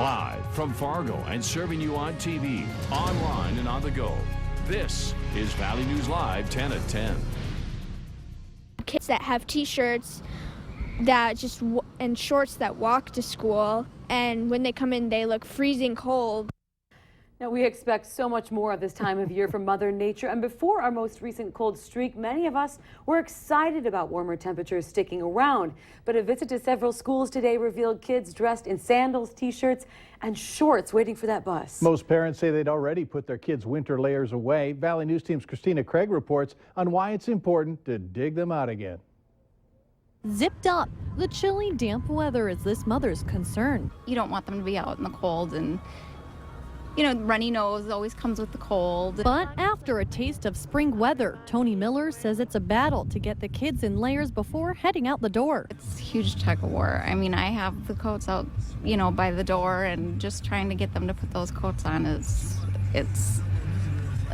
Live from Fargo and serving you on TV, online, and on the go. This is Valley News Live 10 at 10. Kids that have t-shirts that and shorts that walk to school, and when they come in they look freezing cold. Now, we expect so much more at this time of year from Mother Nature, and before our most recent cold streak, many of us were excited about warmer temperatures sticking around. But a visit to several schools today revealed kids dressed in sandals, t-shirts, and shorts waiting for that bus. Most parents say they'd already put their kids' winter layers away. Valley News Team's Christina Craig reports on why it's important to dig them out again. Zipped up, the chilly, damp weather is this mother's concern. You don't want them to be out in the cold, and runny nose always comes with the cold. But after a taste of spring weather, Tony Miller says it's a battle to get the kids in layers before heading out the door. It's a huge tug of war. I mean, I have the coats out, by the door, and just trying to get them to put those coats on it's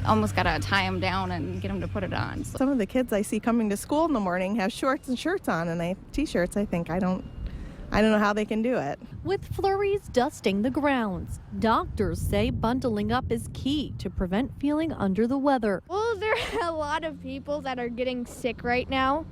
almost got to tie them down and get them to put it on. So. Some of the kids I see coming to school in the morning have shorts and shirts on, and t-shirts. I think I don't know how they can do it. With flurries dusting the grounds, doctors say bundling up is key to prevent feeling under the weather. Well, there are a lot of people that are getting sick right now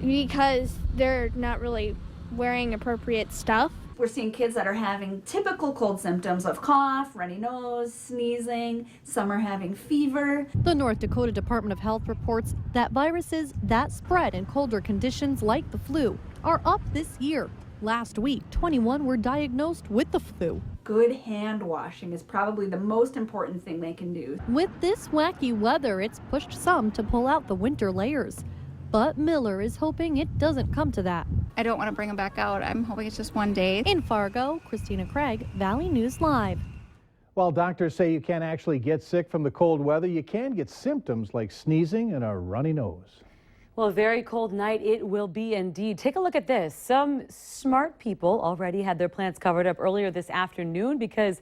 because they're not really wearing appropriate stuff. We're seeing kids that are having typical cold symptoms of cough, runny nose, sneezing. Some are having fever. The North Dakota Department of Health reports that viruses that spread in colder conditions like the flu are up this year. Last week, 21 were diagnosed with the flu. Good hand washing is probably the most important thing they can do. With this wacky weather, it's pushed some to pull out the winter layers. But Miller is hoping it doesn't come to that. I don't want to bring them back out. I'm hoping it's just one day. In Fargo, Christina Craig, Valley News Live. While doctors say you can't actually get sick from the cold weather, you can get symptoms like sneezing and a runny nose. Well, a very cold night it will be indeed. Take a look at this. Some smart people already had their plants covered up earlier this afternoon because,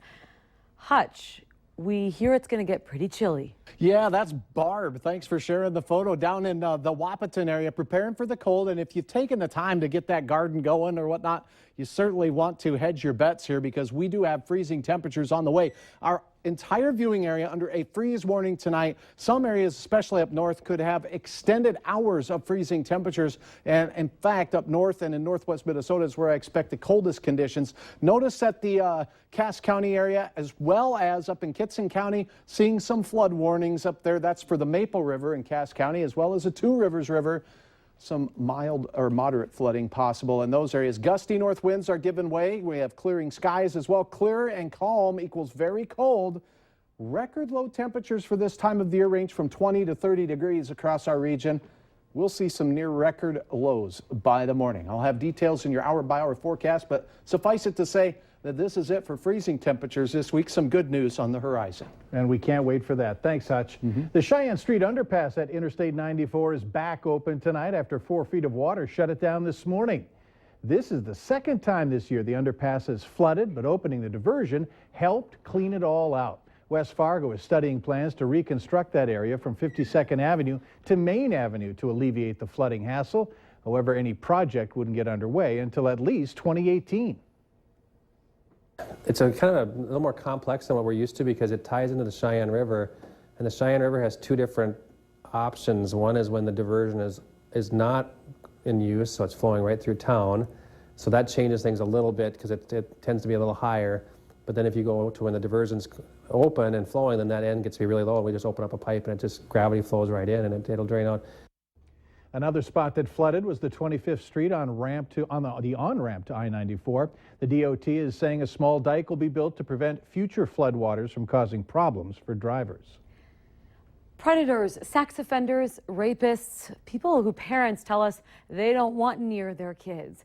Hutch, we hear it's going to get pretty chilly. Yeah, that's Barb. Thanks for sharing the photo down in the Wahpeton area, preparing for the cold. And if you've taken the time to get that garden going or whatnot, you certainly want to hedge your bets here because we do have freezing temperatures on the way. Our entire viewing area under a freeze warning tonight. Some areas, especially up north, could have extended hours of freezing temperatures. And in fact, up north and in northwest Minnesota is where I expect the coldest conditions. Notice that the Cass County area, as well as up in Kittson County, seeing some flood warnings up there. That's for the Maple River in Cass County, as well as the Two Rivers River. Some mild or moderate flooding possible in those areas. Gusty north winds are giving way. We have clearing skies as well. Clear and calm equals very cold. Record low temperatures for this time of the year range from 20 to 30 degrees across our region. We'll see some near record lows by the morning. I'll have details in your hour-by-hour forecast, but suffice it to say that this is it for freezing temperatures this week. Some good news on the horizon. And we can't wait for that. Thanks, Hutch. The Cheyenne Street underpass at Interstate 94 is back open tonight after 4 feet of water shut it down this morning. This is the second time this year the underpass is flooded, but opening the diversion helped clean it all out. West Fargo is studying plans to reconstruct that area from 52nd Avenue to Main Avenue to alleviate the flooding hassle. However, any project wouldn't get underway until at least 2018. It's a little more complex than what we're used to because it ties into the Cheyenne River, and the Cheyenne River has two different options. One is when the diversion is not in use, so it's flowing right through town. So that changes things a little bit because it tends to be a little higher. But then if you go to when the diversion's open and flowing, then that end gets to be really low, and we just open up a pipe and gravity flows right in and it'll drain out. Another spot that flooded was the 25th Street on the on-ramp to I-94. The DOT is saying a small dike will be built to prevent future floodwaters from causing problems for drivers. Predators, sex offenders, rapists, people who parents tell us they don't want near their kids.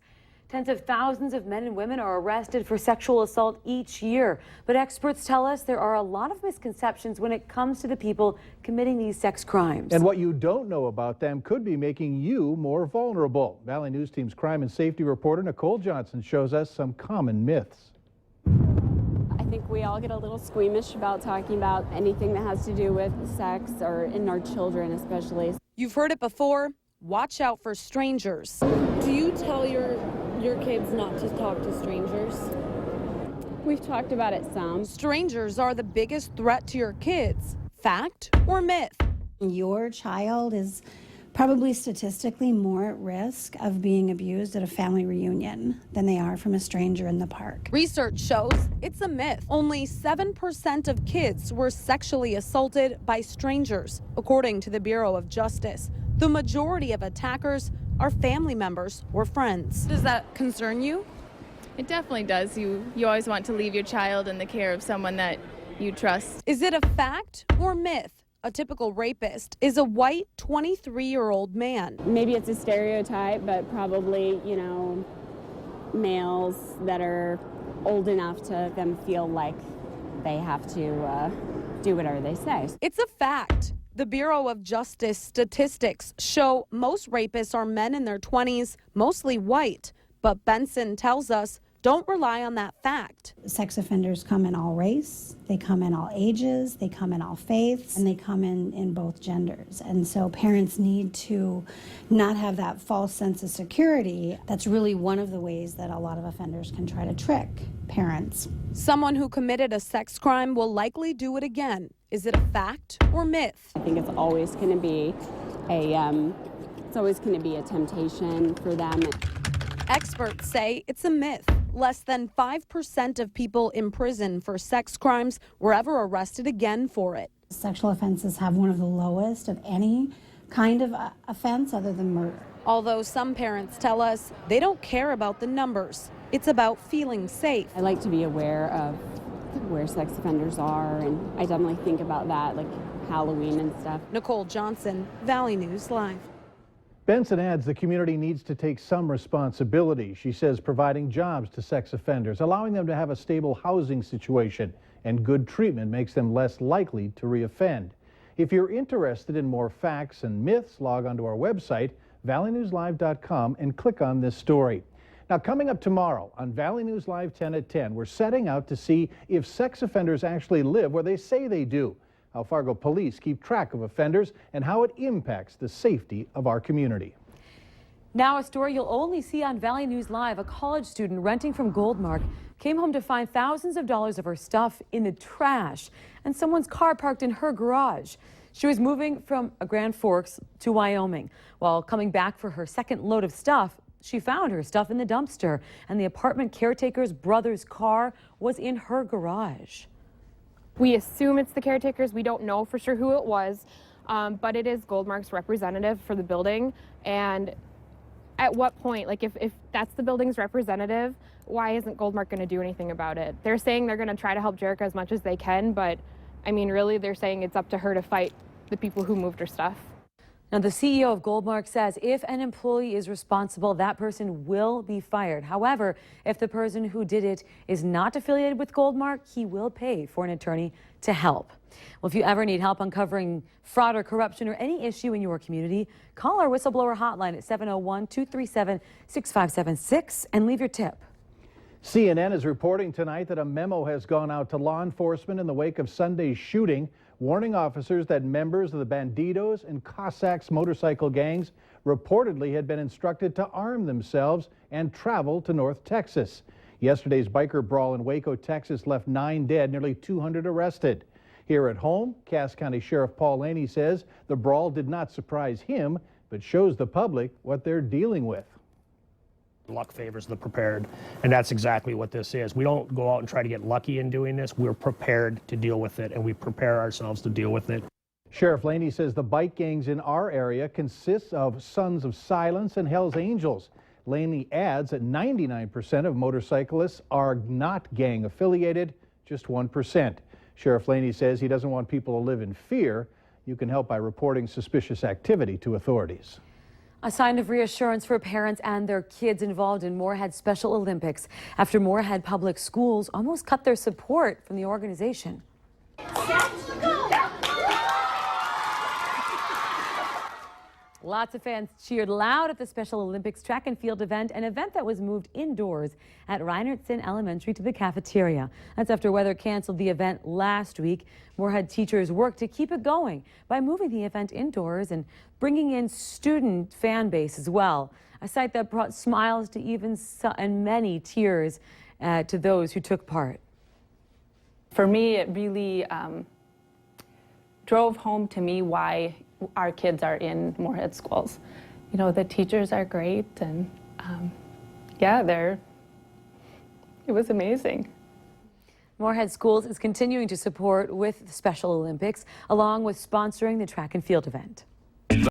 Tens of thousands of men and women are arrested for sexual assault each year. But experts tell us there are a lot of misconceptions when it comes to the people committing these sex crimes. And what you don't know about them could be making you more vulnerable. Valley News Team's crime and safety reporter Nicole Johnson shows us some common myths. I think we all get a little squeamish about talking about anything that has to do with sex or in our children especially. You've heard it before. Watch out for strangers. Do you tell your kids not to talk to strangers? We've talked about it some. Strangers are the biggest threat to your kids. Fact or myth? Your child is probably statistically more at risk of being abused at a family reunion than they are from a stranger in the park. Research shows it's a myth. Only 7% of kids were sexually assaulted by strangers, according to the Bureau of Justice. The majority of attackers are family members or friends. Does that concern you? It definitely does. You always want to leave your child in the care of someone that you trust. Is it a fact or myth? A typical rapist is a white 23-year-old man. Maybe it's a stereotype, but probably, males that are old enough to them feel like they have to do whatever they say. It's a fact. The Bureau of Justice statistics show most rapists are men in their 20s, mostly white. But Benson tells us, don't rely on that fact. Sex offenders come in all race, they come in all ages, they come in all faiths, and they come in both genders. And so parents need to not have that false sense of security. That's really one of the ways that a lot of offenders can try to trick parents. Someone who committed a sex crime will likely do it again. Is it a fact or myth? I think it's always going to be a temptation for them. Experts say it's a myth. Less than 5% of people in prison for sex crimes were ever arrested again for it. Sexual offenses have one of the lowest of any kind of offense other than murder. Although some parents tell us they don't care about the numbers. It's about feeling safe. I like to be aware of where sex offenders are, and I definitely think about that, like Halloween and stuff. Nicole Johnson, Valley News Live. Benson adds the community needs to take some responsibility. She says providing jobs to sex offenders, allowing them to have a stable housing situation, and good treatment makes them less likely to reoffend. If you're interested in more facts and myths, log onto our website, valleynewslive.com, and click on this story. Now, coming up tomorrow on Valley News Live 10 at 10, we're setting out to see if sex offenders actually live where they say they do, how Fargo police keep track of offenders, and how it impacts the safety of our community. Now a story you'll only see on Valley News Live. A college student renting from Goldmark came home to find thousands of dollars of her stuff in the trash and someone's car parked in her garage. She was moving from Grand Forks to Wyoming. While coming back for her second load of stuff, she found her stuff in the dumpster, and the apartment caretaker's brother's car was in her garage. We assume it's the caretakers. We don't know for sure who it was, but it is Goldmark's representative for the building. And at what point, like if that's the building's representative, why isn't Goldmark going to do anything about it? They're saying they're going to try to help Jerica as much as they can, but I mean, really, they're saying it's up to her to fight the people who moved her stuff. Now, the CEO of Goldmark says if an employee is responsible, that person will be fired. However, if the person who did it is not affiliated with Goldmark, he will pay for an attorney to help. Well, if you ever need help uncovering fraud or corruption or any issue in your community, call our whistleblower hotline at 701-237-6576 and leave your tip. CNN is reporting tonight that a memo has gone out to law enforcement in the wake of Sunday's shooting, warning officers that members of the Bandidos and Cossacks motorcycle gangs reportedly had been instructed to arm themselves and travel to North Texas. Yesterday's biker brawl in Waco, Texas left 9 dead, nearly 200 arrested. Here at home, Cass County Sheriff Paul Laney says the brawl did not surprise him, but shows the public what they're dealing with. Luck favors the prepared, and that's exactly what this is. We don't go out and try to get lucky in doing this. We're prepared to deal with it, and we prepare ourselves to deal with it. Sheriff Laney says the bike gangs in our area consists of Sons of Silence and Hell's Angels. Laney adds that 99% of motorcyclists are not gang affiliated, just 1%. Sheriff Laney says he doesn't want people to live in fear. You can help by reporting suspicious activity to authorities. A sign of reassurance for parents and their kids involved in Moorhead Special Olympics after Moorhead Public Schools almost cut their support from the organization. Lots of fans cheered loud at the Special Olympics track and field event, an event that was moved indoors at Reinertson Elementary to the cafeteria. That's after weather canceled the event last week. Moorhead teachers worked to keep it going by moving the event indoors and bringing in student fan base as well. A sight that brought smiles to and many tears to those who took part. For me, it really drove home to me why our kids are in Moorhead schools. You know, the teachers are great, and yeah, it was amazing. Moorhead Schools is continuing to support with the Special Olympics, along with sponsoring the track and field event.